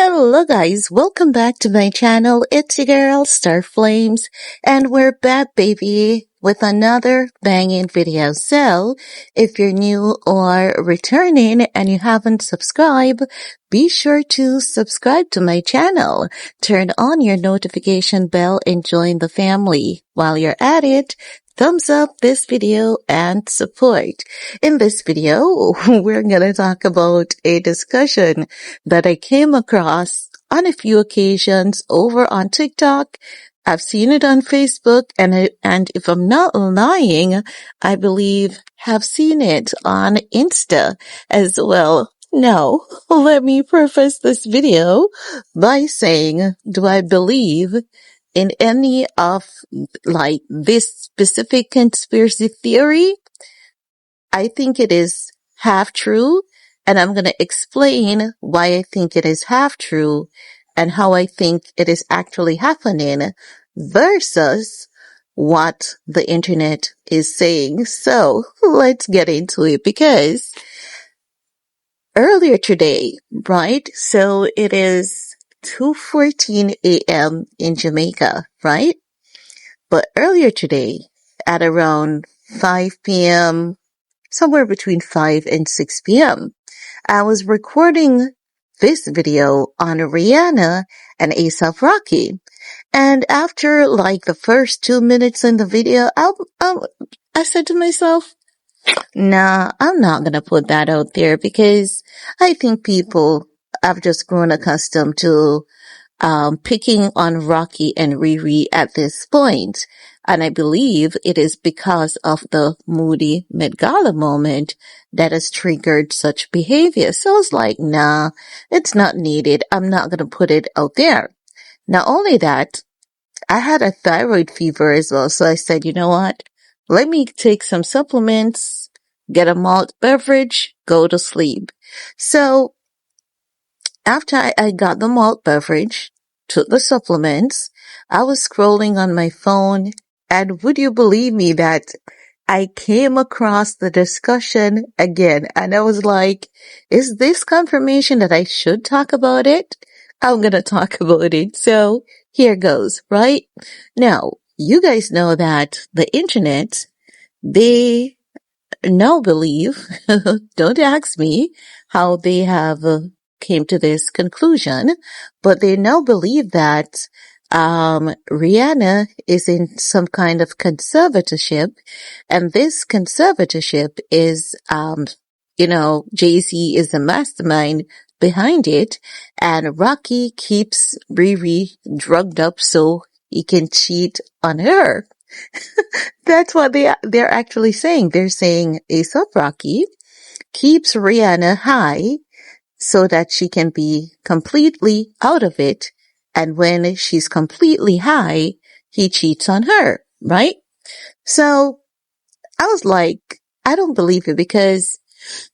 Hello guys, welcome back to my channel. It's your girl, Star Flames, and we're back baby with another banging video. So, if you're new or returning and you haven't subscribed, be sure to subscribe to my channel. Turn on your notification bell and join the family. While you're at it, thumbs up this video and support. In this video, we're gonna talk about a discussion that I came across on a few occasions over on TikTok. I've seen it on Facebook, and if I'm not lying, I believe have seen it on Insta as well. Now, let me preface this video by saying, do I believe in any of this specific conspiracy theory? I think it is half true, and I'm going to explain why I think it is half true and how I think it is actually happening versus what the internet is saying. So let's get into it, because earlier today, right? So it is 2:14 a.m. in Jamaica, right? But earlier today at around 5 p.m., somewhere between 5 and 6 p.m., I was recording this video on Rihanna and A$AP Rocky. And after the first 2 minutes in the video, I said to myself, nah, I'm not going to put that out there, because I think people have just grown accustomed to picking on Rocky and Riri at this point. And I believe it is because of the moody Met Gala moment that has triggered such behavior. So I was like, nah, it's not needed. I'm not going to put it out there. Not only that, I had a thyroid fever as well. So I said, you know what? Let me take some supplements, get a malt beverage, go to sleep. So after I got the malt beverage, took the supplements, I was scrolling on my phone, and would you believe me that I came across the discussion again, and I was like, is this confirmation that I should talk about it? I'm gonna talk about it. So here goes, right? Now, you guys know that the internet, they now believe, don't ask me how they have came to this conclusion, but they now believe that Rihanna is in some kind of conservatorship, and this conservatorship is, Jay-Z is the mastermind behind it, and Rocky keeps Riri drugged up so he can cheat on her. That's what they're actually saying. They're saying A$AP Rocky keeps Rihanna high so that she can be completely out of it. And when she's completely high, he cheats on her, right? So I was like, I don't believe it, because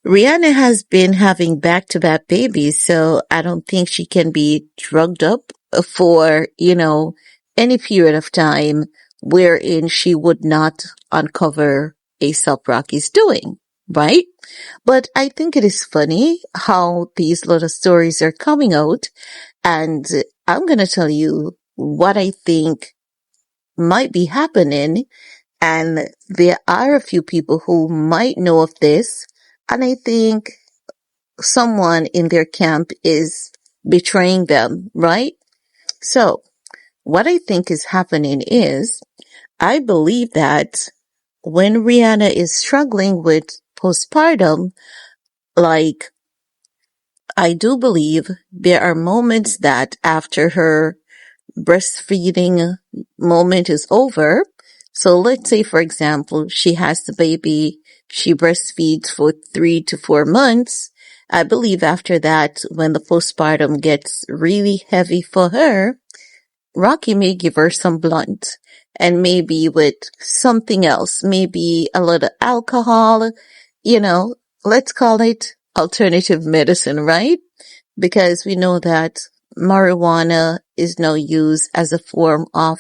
Rihanna has been having back-to-back babies. So I don't think she can be drugged up for, any period of time wherein she would not uncover A$AP Rocky's doing, right? But I think it is funny how these little stories are coming out, and I'm going to tell you what I think might be happening, and there are a few people who might know of this, and I think someone in their camp is betraying them, right? So what I think is happening is, I believe that when Rihanna is struggling with postpartum, I do believe there are moments that after her breastfeeding moment is over, so let's say, for example, she has the baby, she breastfeeds for 3 to 4 months. I believe after that, when the postpartum gets really heavy for her, Rocky may give her some blunt, and maybe with something else, maybe a little alcohol, let's call it alternative medicine, right? Because we know that marijuana is now used as a form of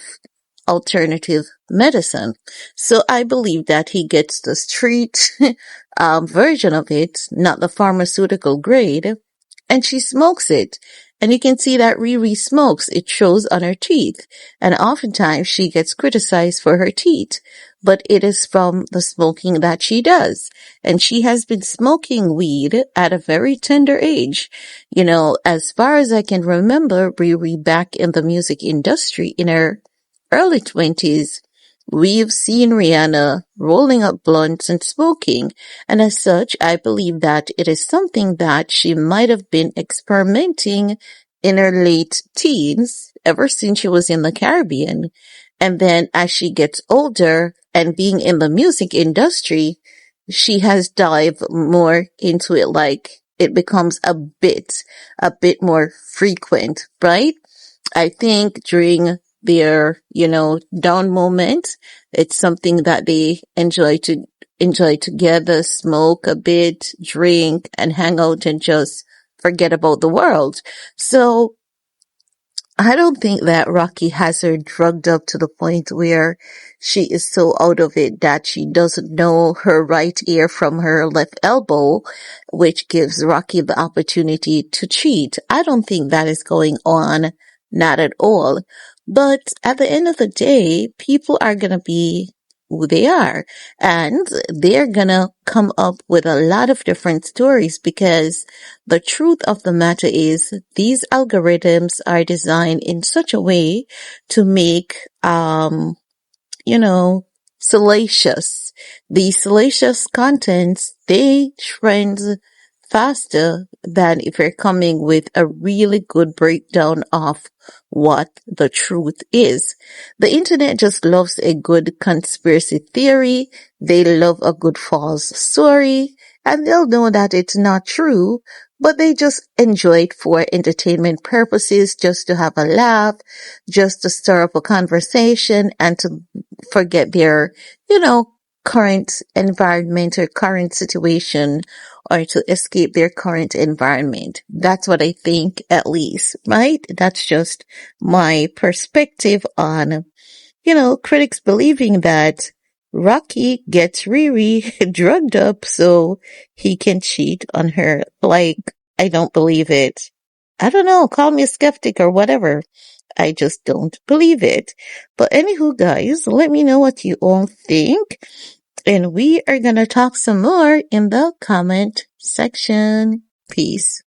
alternative medicine. So I believe that he gets the street version of it, not the pharmaceutical grade, and she smokes it. And you can see that Riri smokes. It shows on her teeth. And oftentimes she gets criticized for her teeth. But it is from the smoking that she does. And she has been smoking weed at a very tender age. You know, as far as I can remember, Riri back in the music industry in her early 20s, we've seen Rihanna rolling up blunts and smoking, and as such, I believe that it is something that she might have been experimenting in her late teens, ever since she was in the Caribbean. And then as she gets older and being in the music industry, she has dived more into it, like it becomes a bit more frequent, right? I think during their, down moment, it's something that they enjoy together, smoke a bit, drink and hang out and just forget about the world. So I don't think that Rocky has her drugged up to the point where she is so out of it that she doesn't know her right ear from her left elbow, which gives Rocky the opportunity to cheat. I don't think that is going on. Not at all. But at the end of the day, people are going to be who they are, and they're going to come up with a lot of different stories, because the truth of the matter is these algorithms are designed in such a way to make, you know, salacious. These salacious contents, they trend faster than if you're coming with a really good breakdown of what the truth is. The internet just loves a good conspiracy theory. They love a good false story, and they'll know that it's not true, but they just enjoy it for entertainment purposes, just to have a laugh, just to stir up a conversation and to forget their, current environment or current situation, or to escape their current environment. That's what I think, at least, right? That's just my perspective on, critics believing that Rocky gets Riri drugged up so he can cheat on her. Like, I don't believe it. I don't know, call me a skeptic or whatever. I just don't believe it. But anywho, guys, let me know what you all think. And we are going to talk some more in the comment section. Peace.